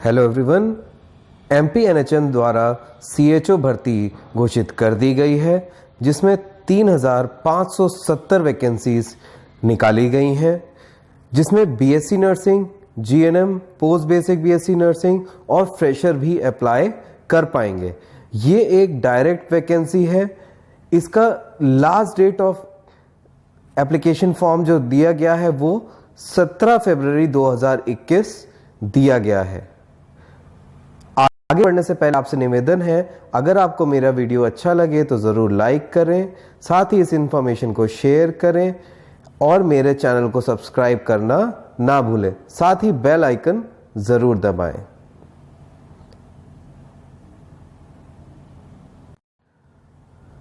Hello everyone, एमपीएनएचएम द्वारा CHO भर्ती घोषित कर दी गई है, जिसमें 3,570 वैकेंसीज निकाली गई हैं, जिसमें BSc nursing, GNM, post basic BSc nursing और फ्रेशर भी अप्लाई कर पाएंगे। ये एक डायरेक्ट वैकेंसी है। इसका last date of application form जो दिया गया है वो 17 फरवरी 2021 दिया गया है। आगे बढ़ने से पहले आपसे निवेदन है, अगर आपको मेरा वीडियो अच्छा लगे तो ज़रूर लाइक करें, साथ ही इस इंफॉर्मेशन को शेयर करें और मेरे चैनल को सब्सक्राइब करना ना भूलें। साथ ही बेल आइकन ज़रूर दबाएं।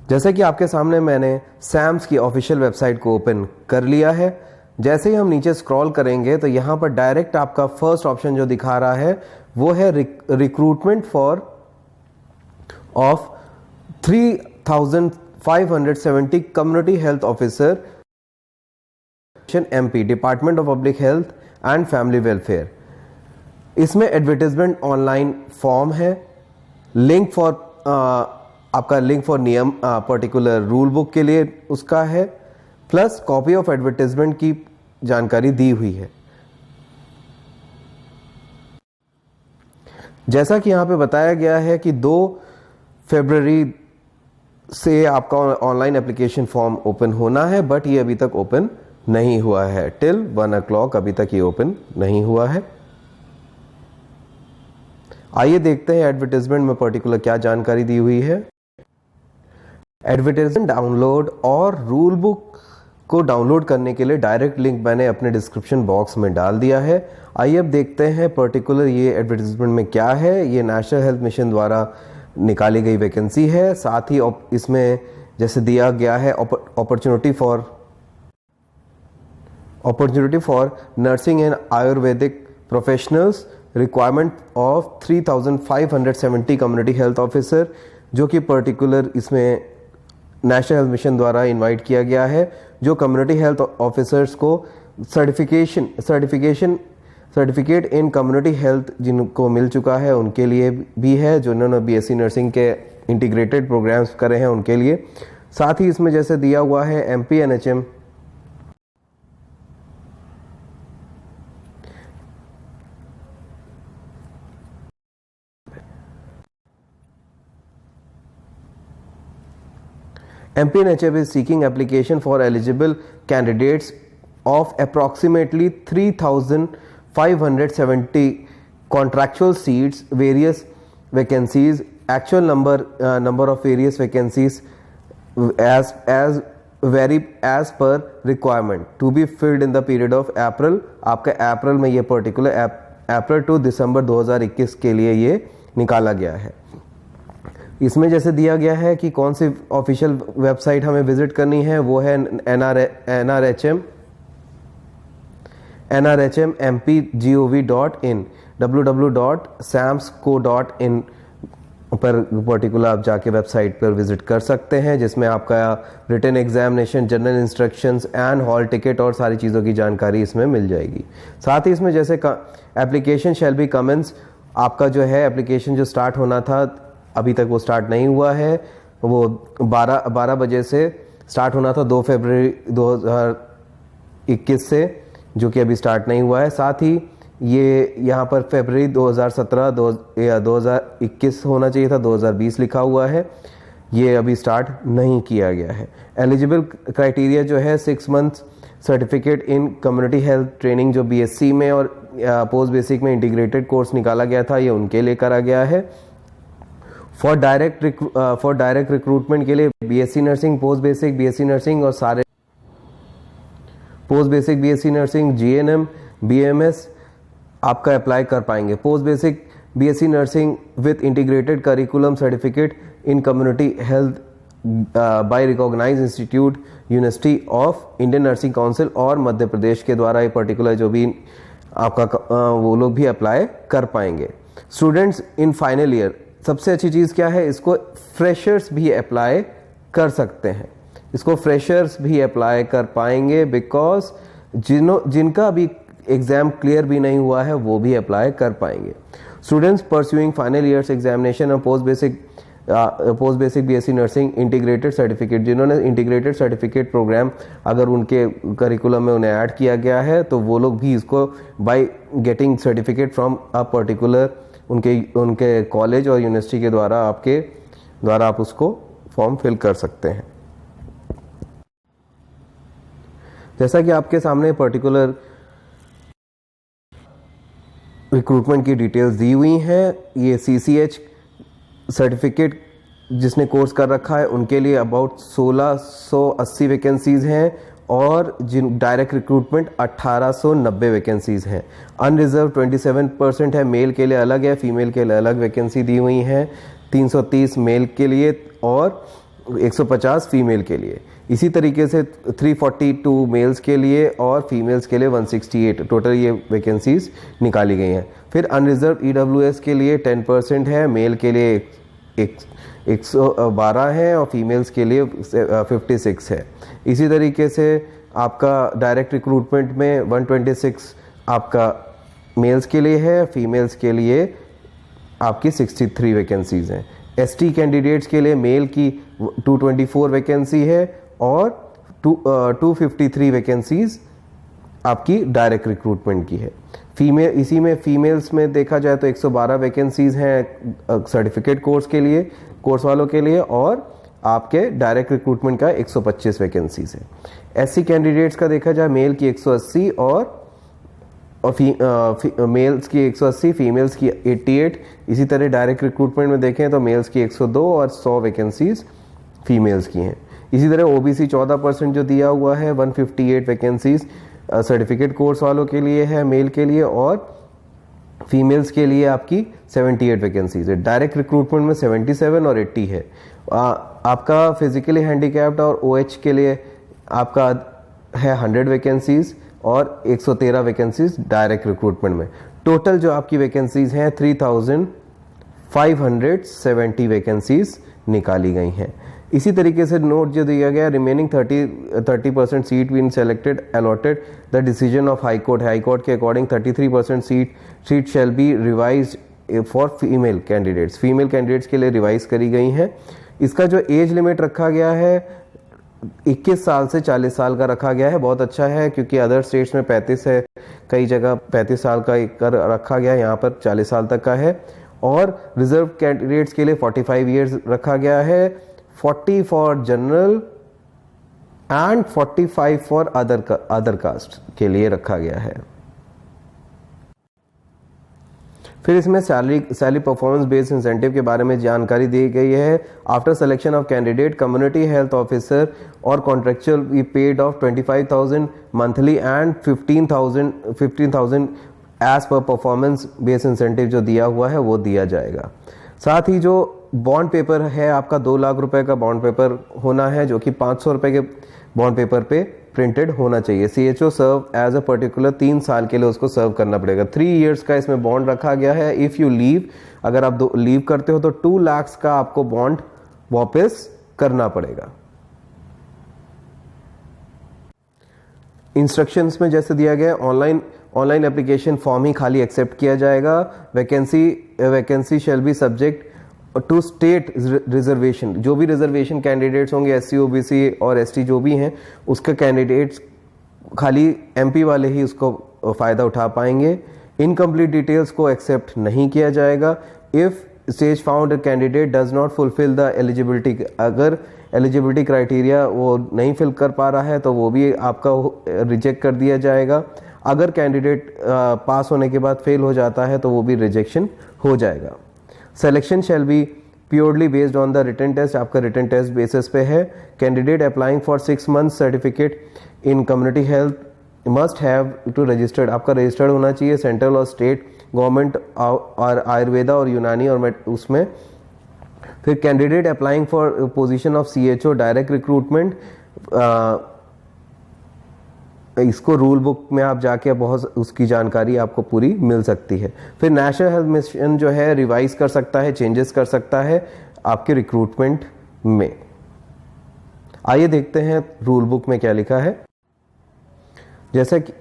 जैसे कि आपके सामने मैंने सैम्स की ऑफिशियल वेबसाइट को ओपन कर लिया है। जैसे ही हम नीचे स्क्रॉल करेंगे तो यहाँ पर डायरेक्ट आपका फर्स्ट ऑप्शन जो दिखा रहा है वो है recruitment for of 3,570 community health officer MP, department of public health and family welfare. इसमें एडवर्टाइजमेंट ऑनलाइन फॉर्म है, लिंक फॉर आपका लिंक फॉर नियम पर्टिकुलर रूल बुक के लिए उसका है, प्लस कॉपी ऑफ एडवर्टाइजमेंट की जानकारी दी हुई है। जैसा कि यहाँ पे बताया गया है कि 2 फरवरी से आपका ऑनलाइन एप्लीकेशन फॉर्म ओपन होना है, बट ये अभी तक ओपन नहीं हुआ है। टिल 1 o'clock अभी तक ये ओपन नहीं हुआ है। आइए देखते हैं एडवर्टाइजमेंट में पर्टिकुलर क्या जानकारी दी हुई है। एडवर्टाइजमेंट डाउनलोड और रूल बुक को डाउनलोड करने के लिए डायरेक्ट लिंक मैंने अपने डिस्क्रिप्शन बॉक्स में डाल दिया है। आइए अब देखते हैं पर्टिकुलर ये एडवर्टाइजमेंट में क्या है। ये नेशनल हेल्थ मिशन द्वारा निकाली गई वैकेंसी है। साथ ही इसमें जैसे दिया गया है opportunity for nursing and Ayurvedic professionals, requirement of 3,570 community health officer, जो कि पर्टिकुलर इसमें नेशनल हेल्थ मिशन द्वारा इनवाइट किया गया है। जो कम्युनिटी हेल्थ ऑफिसर्स को सर्टिफिकेट इन कम्युनिटी हेल्थ जिनको मिल चुका है उनके लिए भी है, जो उन्होंने बीएससी नर्सिंग के इंटीग्रेटेड प्रोग्राम्स करे हैं उनके लिए। साथ ही इसमें जैसे दिया हुआ है एमपीएनएचएम MPNHF is seeking application for eligible candidates of approximately 3,570 contractual seats, various vacancies, actual number of various vacancies as vary as per requirement to be filled in the period of April। आपका अप्रैल में ये particular April to दिसंबर 2021 के लिए ये निकाला गया है। इसमें जैसे दिया गया है कि कौन सी ऑफिशियल वेबसाइट हमें विजिट करनी है, वो है nrhmmp.gov.in, www.samsco.in पर पर्टिकुलर आप जाके वेबसाइट पर विजिट कर सकते हैं, जिसमें आपका written examination, general instructions and hall ticket और सारी चीज़ों की जानकारी इसमें मिल जाएगी। साथ ही इसमें जैसे एप्लीकेशन शैल बी कमेंस, आपका जो है एप्लीकेशन जो स्टार्ट होना था अभी तक वो स्टार्ट नहीं हुआ है। वो 12 बजे से स्टार्ट होना था 2 फरवरी 2021 से, जो कि अभी स्टार्ट नहीं हुआ है। साथ ही ये यहाँ पर फरवरी 2021 होना चाहिए था, 2020 लिखा हुआ है, ये अभी स्टार्ट नहीं किया गया है। एलिजिबल क्राइटेरिया जो है 6 months certificate in community health training, जो बीएससी में और पोस्ट बेसिक में इंटीग्रेटेड कोर्स निकाला गया था, ये उनके लिए करा गया है। फॉर डायरेक्ट रिक्रूटमेंट के लिए BSc nursing, post basic BSc nursing और सारे post basic BSc nursing, GNM, BMS आपका अप्लाई कर पाएंगे। Post basic BSc nursing with integrated curriculum certificate in community health by recognised institute, university of Indian nursing council और मध्य प्रदेश के द्वारा ये particular जो भी आपका वो लोग भी अप्लाई कर पाएंगे। स्टूडेंट्स इन फाइनल ईयर, सबसे अच्छी चीज़ क्या है, इसको फ्रेशर्स भी अप्लाई कर सकते हैं। इसको फ्रेशर्स भी अप्लाई कर पाएंगे, बिकॉज जिनका अभी एग्ज़ाम क्लियर भी नहीं हुआ है वो भी अप्लाई कर पाएंगे। Students pursuing final years examination और post basic BSc nursing integrated certificate, जिन्होंने इंटीग्रेटेड सर्टिफिकेट प्रोग्राम अगर उनके करिकुलम में उन्हें ऐड किया गया है तो वो लोग भी इसको by getting certificate from a particular उनके कॉलेज और यूनिवर्सिटी के द्वारा आप उसको फॉर्म फिल कर सकते हैं। जैसा कि आपके सामने पर्टिकुलर रिक्रूटमेंट की डिटेल्स दी हुई हैं, ये CCH सर्टिफिकेट जिसने कोर्स कर रखा है उनके लिए अबाउट 1680 वैकेंसीज हैं और जिन डायरेक्ट रिक्रूटमेंट 1890 वैकेंसीज हैं। अनरिजर्व 27% है, मेल के लिए अलग है, फीमेल के लिए अलग वैकेंसी दी हुई हैं, 330 मेल के लिए और 150 फीमेल के लिए। इसी तरीके से 342 मेल्स के लिए और फीमेल्स के लिए 168 टोटल ये वैकेंसीज निकाली गई हैं। फिर अनरिजर्व EWS के लिए 10% है, मेल के लिए 112 है और फीमेल्स के लिए 56 है। इसी तरीके से आपका डायरेक्ट रिक्रूटमेंट में 126 आपका मेल्स के लिए है, फीमेल्स के लिए आपकी 63 वैकेंसीज हैं। ST कैंडिडेट्स के लिए मेल की 224 वैकेंसी है और 253 वैकेंसीज आपकी डायरेक्ट रिक्रूटमेंट की है। इसी में फीमेल्स में देखा जाए तो 112 वैकेंसीज हैं सर्टिफिकेट कोर्स के लिए, कोर्स वालों के लिए, और आपके डायरेक्ट रिक्रूटमेंट का 125 वैकेंसीज है। SC कैंडिडेट्स का देखा जाए मेल की 180 और मेल्स की 180, फीमेल्स की 88। इसी तरह डायरेक्ट रिक्रूटमेंट में देखें तो मेल्स की 102 और 100 वैकेंसीज फीमेल्स की हैं। इसी तरह OBC 14% जो दिया हुआ है, 158 वैकेंसीज सर्टिफिकेट कोर्स वालों के लिए है, मेल के लिए, और फीमेल्स के लिए आपकी 78 वैकेंसीज है। डायरेक्ट रिक्रूटमेंट में 77 और 80 है। आपका फिजिकली हैंडीकैप्ड और OH के लिए आपका है 100 वैकेंसीज और 113 वैकेंसीज डायरेक्ट रिक्रूटमेंट में। टोटल जो आपकी वैकेंसीज हैं 3570 वैकेंसीज निकाली गई हैं। इसी तरीके से नोट जो दिया गया, remaining 30% seat been selected allotted the decision of high court. High court के according 33% seat shall be revise for female candidates. Female candidates के लिए रिवाइज करी गई हैं। इसका जो एज लिमिट रखा गया है 21 साल से 40 साल का रखा गया है। बहुत अच्छा है क्योंकि अदर स्टेट्स में 35 है, कई जगह 35 साल का कर रखा गया है, यहाँ पर 40 साल तक का है। और रिजर्व कैंडिडेट्स के लिए 45 ईयर्स रखा गया है, 40 for general and 45 for other caste के लिए रखा गया है। फिर इसमें सैलरी परफॉर्मेंस बेस्ड इंसेंटिव के बारे में जानकारी दी गई है। After selection of candidate, community health officer और contractual be paid of 25,000 monthly and 15,000 as per performance based incentive जो दिया हुआ है वो दिया जाएगा। साथ ही जो बॉन्ड पेपर है आपका 2 लाख रुपए का बॉन्ड पेपर होना है, जो कि 500 रुपए के बॉन्ड पेपर पे प्रिंटेड होना चाहिए। CHO serve as a particular 3 साल के लिए उसको सर्व करना पड़ेगा। 3 इयर्स का इसमें बॉन्ड रखा गया है। इफ़ यू लीव, अगर आप लीव करते हो तो 2 लाख का आपको बॉन्ड वापस करना पड़ेगा। इंस्ट्रक्शंस में जैसे दिया गया, ऑनलाइन एप्लीकेशन फॉर्म ही खाली एक्सेप्ट किया जाएगा। Vacancy shall be subject to state reservation. जो भी रिजर्वेशन कैंडिडेट्स होंगे, SC OBC और ST जो भी हैं, उसका कैंडिडेट्स खाली MP वाले ही उसको फ़ायदा उठा पाएंगे। इनकम्प्लीट डिटेल्स को एक्सेप्ट नहीं किया जाएगा। If stage found candidate does not fulfil the eligibility, अगर एलिजिबिलिटी क्राइटेरिया वो नहीं फिल कर पा रहा है तो वो भी आपका रिजेक्ट कर दिया जाएगा। अगर कैंडिडेट पास होने के बाद फेल हो जाता है तो वो भी रिजेक्शन हो जाएगा। Selection shall be purely based on the written test, आपका रिटन टेस्ट बेसिस पे है। Candidate applying for 6 months certificate in community health must have to registered, आपका रजिस्टर्ड होना चाहिए सेंट्रल और स्टेट गवर्नमेंट और आयुर्वेदा और यूनानी और उसमें। फिर candidate applying for position of CHO direct recruitment, इसको रूल बुक में आप जाके बहुत उसकी जानकारी आपको पूरी मिल सकती है। फिर नेशनल हेल्थ मिशन जो है रिवाइज कर सकता है, चेंजेस कर सकता है आपके रिक्रूटमेंट में। आइए देखते हैं रूल बुक में क्या लिखा है। जैसे कि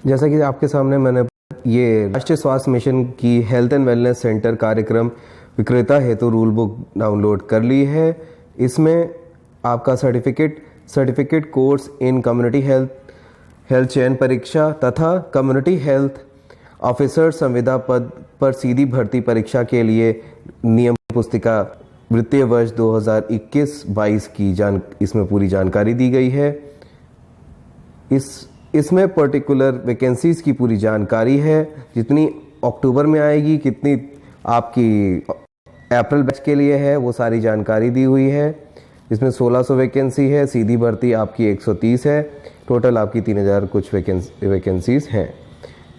जैसा कि आपके सामने मैंने ये राष्ट्रीय स्वास्थ्य मिशन की हेल्थ एंड वेलनेस सेंटर कार्यक्रम विक्रेता हेतु रूल बुक डाउनलोड कर ली है। इसमें आपका certificate course in community health चयन परीक्षा तथा कम्युनिटी हेल्थ ऑफिसर संविदा पद पर सीधी भर्ती परीक्षा के लिए नियम पुस्तिका वित्तीय वर्ष 2021-22 की इसमें पूरी जानकारी दी गई है। इसमें पर्टिकुलर वैकेंसीज की पूरी जानकारी है, जितनी अक्टूबर में आएगी, कितनी आपकी अप्रैल बैच के लिए है, वो सारी जानकारी दी हुई है। इसमें 1600 वैकेंसी है, सीधी भर्ती आपकी 130 है, टोटल आपकी 3000 कुछ वैकेंसीज हैं।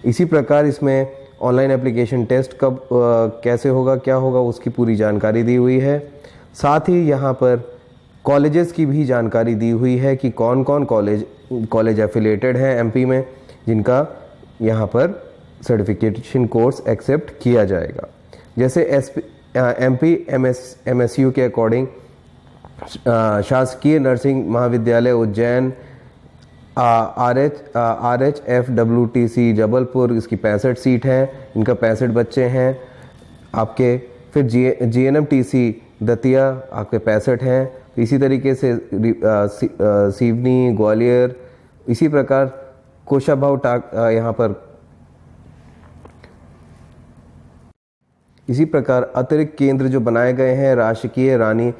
इसी प्रकार इसमें ऑनलाइन एप्लीकेशन टेस्ट कब कैसे होगा, क्या होगा, उसकी पूरी जानकारी दी हुई है। साथ ही यहाँ पर कॉलेजेस की भी जानकारी दी हुई है कि कौन कौन कॉलेज एफिलेटेड हैं एमपी में, जिनका यहाँ पर सर्टिफिकेशन कोर्स एक्सेप्ट किया जाएगा। जैसे एमपी एमएसयू के अकॉर्डिंग शासकीय नर्सिंग महाविद्यालय उज्जैन, RHFWTC जबलपुर, इसकी 65 सीट है, इनका 65 बच्चे हैं आपके। फिर GNMTC दतिया आपके 65 हैं। इसी तरीके से सिवनी, ग्वालियर, इसी प्रकार कोशाभाऊ यहाँ पर इसी प्रकार अतिरिक्त केंद्र जो बनाए गए हैं, राजकीय रानी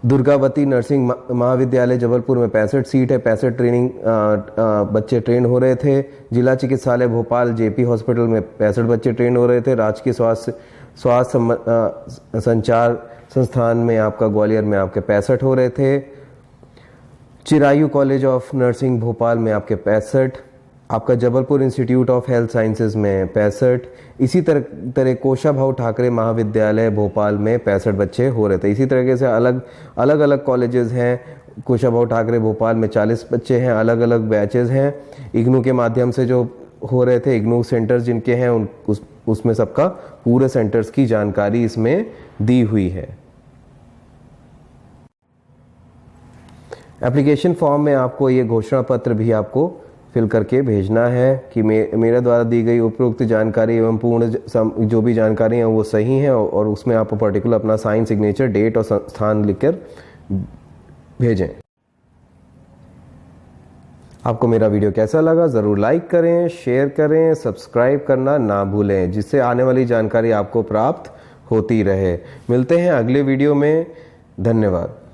दुर्गावती नर्सिंग महाविद्यालय जबलपुर में 65 सीट है, 65 ट्रेनिंग बच्चे ट्रेन हो रहे थे। जिला चिकित्सालय भोपाल जेपी हॉस्पिटल में 65 बच्चे ट्रेन हो रहे थे। राजकीय स्वास्थ्य संचार संस्थान में आपका ग्वालियर में आपके 65 हो रहे थे। Chirayu college of nursing Bhopal में आपके 65, आपका Jabalpur institute of health sciences में 65, इसी तरह कोशाभाऊ ठाकरे महाविद्यालय भोपाल में 65 बच्चे हो रहे थे। इसी तरीके से अलग अलग कॉलेजेस हैं। कोशाभाऊ ठाकरे भोपाल में 40 बच्चे हैं, अलग अलग बैचेस हैं। इग्नू के माध्यम से जो हो रहे थे, इग्नू सेंटर्स जिनके हैं उसमें सबका पूरे सेंटर्स की जानकारी इसमें दी हुई है। एप्लीकेशन फॉर्म में आपको ये घोषणा पत्र भी आपको फिल करके भेजना है कि मेरे द्वारा दी गई उपरोक्त जानकारी एवं पूर्ण जो भी जानकारी है वो सही है, और उसमें आप पर्टिकुलर अपना साइन, सिग्नेचर, डेट और स्थान लिखकर भेजें। आपको मेरा वीडियो कैसा लगा ज़रूर लाइक करें, शेयर करें, सब्सक्राइब करना ना भूलें, जिससे आने वाली जानकारी आपको प्राप्त होती रहे। मिलते हैं अगले वीडियो में। धन्यवाद।